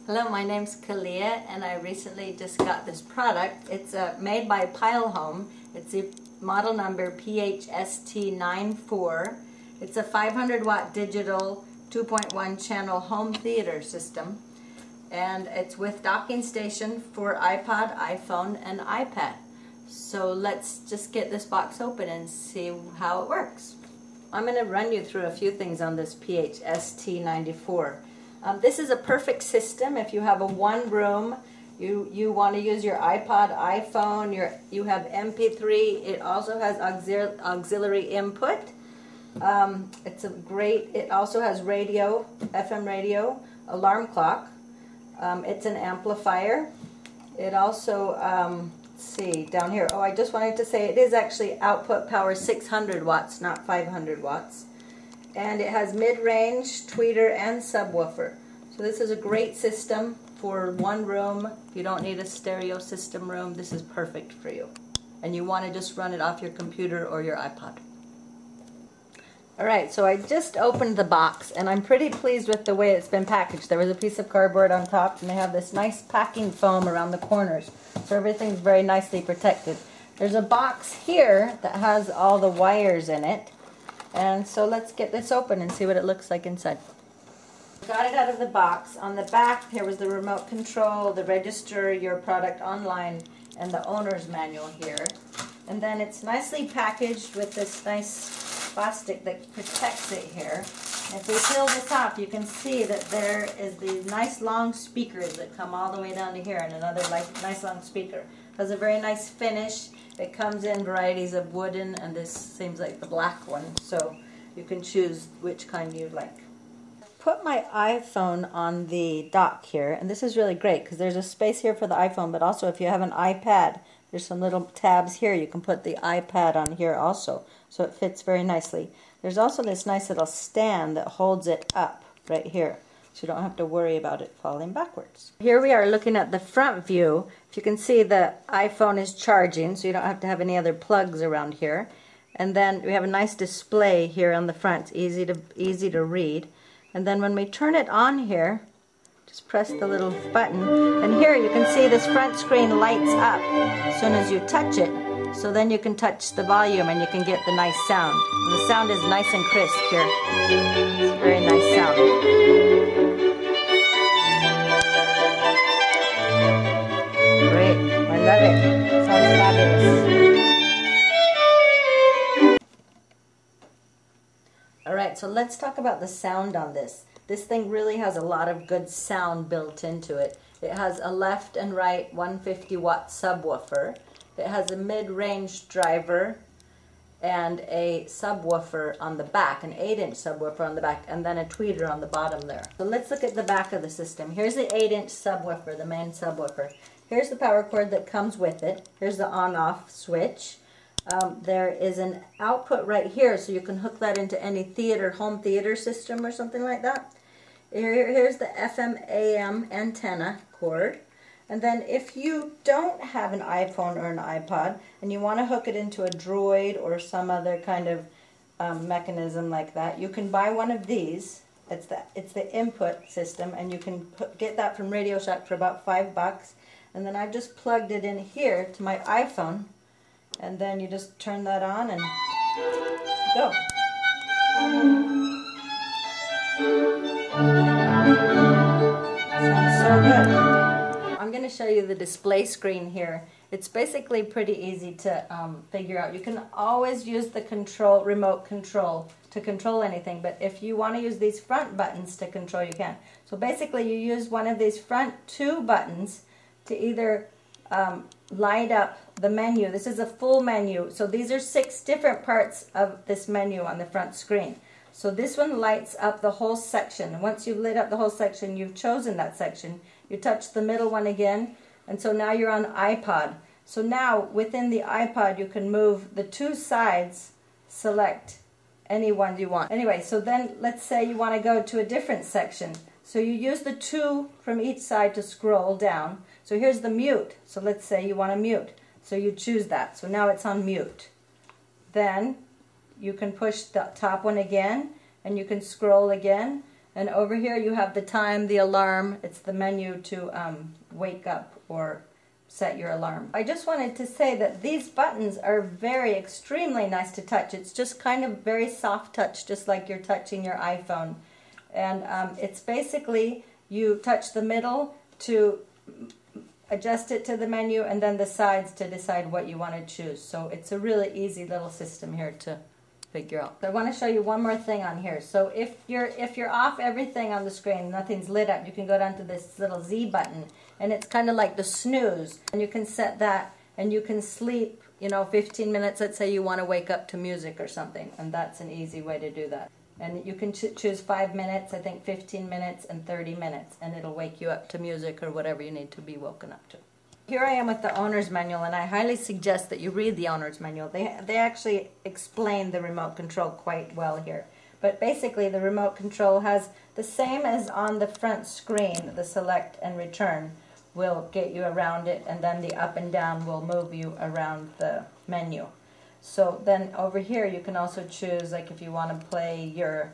Hello, my name's Kalia and I recently just got this product. It's made by Pyle Phst94. It's the model number Phl Phst94. It's a 500 watt digital 2.1 channel home theater system, and it's with docking station for iPod, iPhone, and iPad. So let's just get this box open and see how it works. I'm going to run you through a few things on this Phl Phst94. This is a perfect system if you have a one room, you want to use your iPod, iPhone, you have MP3. It also has auxiliary input. It also has radio, FM radio, alarm clock. It's an amplifier. It also, let's see, down here, I just wanted to say it is actually output power 600 watts, not 500 watts. And it has mid-range, tweeter, and subwoofer. So this is a great system for one room. You don't need a stereo system room. This is perfect for you. And you want to just run it off your computer or your iPod. Alright, so I just opened the box, and I'm pretty pleased with the way it's been packaged. There was a piece of cardboard on top, and they have this nice packing foam around the corners. So everything's very nicely protected. There's a box here that has all the wires in it. And so let's get this open and see what it looks like inside. Got it out of the box. On the back here was the remote control, the register your product online, and the owner's manual here. And then it's nicely packaged with this nice plastic that protects it here. And if we peel this off, you can see that there is these nice long speakers that come all the way down to here, and another nice long speaker. It has a very nice finish. It comes in varieties of wooden, and this seems like the black one, so you can choose which kind you like. Put my iPhone on the dock here, and this is really great because there's a space here for the iPhone, but also if you have an iPad, there's some little tabs here. You can put the iPad on here also, so it fits very nicely. There's also this nice little stand that holds it up right here, so you don't have to worry about it falling backwards. Here we are looking at the front view. If you can see, the iPhone is charging, so you don't have to have any other plugs around here. And then we have a nice display here on the front. It's easy to read. And then when we turn it on here, just press the little button, and here you can see this front screen lights up as soon as you touch it. So then you can touch the volume and you can get the nice sound. And the sound is nice and crisp here. It's a very nice sound. Great. I love it. Sounds fabulous. Alright, so let's talk about the sound on this. This thing really has a lot of good sound built into it. It has a left and right 150 watt subwoofer. It has a mid-range driver and a subwoofer on the back, an 8-inch subwoofer on the back, and then a tweeter on the bottom there. So let's look at the back of the system. Here's the 8-inch subwoofer, the main subwoofer. Here's the power cord that comes with it. Here's the on-off switch. There is an output right here, so you can hook that into any home theater system or something like that. Here's the FM AM antenna cord. And then if you don't have an iPhone or an iPod and you want to hook it into a Droid or some other kind of mechanism like that, you can buy one of these. It's the input system, and you can get that from Radio Shack for about $5. And then I've just plugged it in here to my iPhone, and then you just turn that on and go. Sounds so good. I'm going to show you the display screen here. It's basically pretty easy to figure out. You can always use the remote control to control anything, but if you want to use these front buttons to control, you can. So basically you use one of these front two buttons to either light up the menu. This is a full menu, so these are 6 different parts of this menu on the front screen. So this one lights up the whole section, and once you've lit up the whole section, you've chosen that section. You touch the middle one again, and so now you're on iPod. So now within the iPod you can move the 2 sides, select any one you want. Anyway, so then let's say you want to go to a different section. So you use the 2 from each side to scroll down. So here's the mute. So let's say you want to mute. So you choose that. So now it's on mute. Then you can push the top one again, and you can scroll again, And over here you have the time, the alarm. It's the menu to wake up or set your alarm. I just wanted to say that these buttons are extremely nice to touch. It's just kind of very soft touch, just like you're touching your iPhone. And it's basically, you touch the middle to adjust it to the menu, and then the sides to decide what you want to choose. So it's a really easy little system here to figure out. So I want to show you one more thing on here. So if you're off everything on the screen, nothing's lit up, you can go down to this little Z button, and it's kind of like the snooze, and you can set that, and you can sleep, you know, 15 minutes. Let's say you want to wake up to music or something, and that's an easy way to do that. And you can choose 5 minutes, I think 15 minutes, and 30 minutes, and it'll wake you up to music or whatever you need to be woken up to. Here I am with the owner's manual, and I highly suggest that you read the owner's manual. They actually explain the remote control quite well here. But basically the remote control has the same as on the front screen. The select and return will get you around it, and then the up and down will move you around the menu. So then over here you can also choose, like if you want to play your,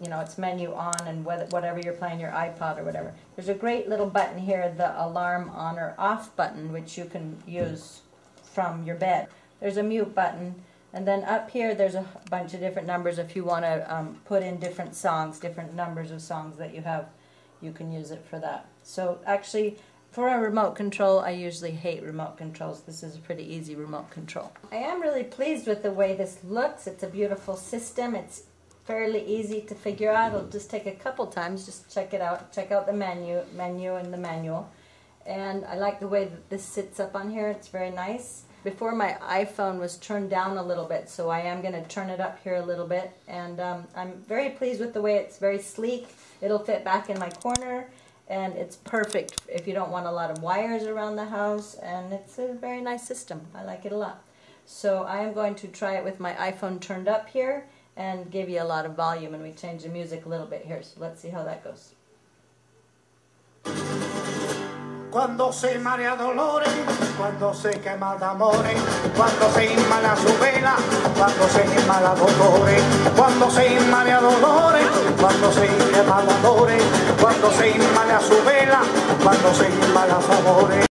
you know, it's menu on, and whatever you're playing, your iPod or whatever. There's a great little button here, the alarm on or off button, which you can use from your bed. There's a mute button, and then up here there's a bunch of different numbers. If you want to put in different songs, different numbers of songs that you have, you can use it for that. So actually, for a remote control, I usually hate remote controls. This is a pretty easy remote control. I am really pleased with the way this looks. It's a beautiful system. It's fairly easy to figure out. It'll just take a couple times. Just check it out. Check out the menu and the manual. And I like the way that this sits up on here. It's very nice. Before, my iPhone was turned down a little bit, so I am going to turn it up here a little bit. And I'm very pleased with the way it's very sleek. It'll fit back in my corner. And it's perfect if you don't want a lot of wires around the house, and it's a very nice system. I like it a lot. So I am going to try it with my iPhone turned up here and give you a lot of volume, and we change the music a little bit here. So let's see how that goes. Cuando se marea dolores, cuando se quema de amores, cuando se inmala su vela, cuando se inmala dolores, cuando se marea dolores, cuando se quema de amores, cuando se inmala su vela, cuando se inmala sabores.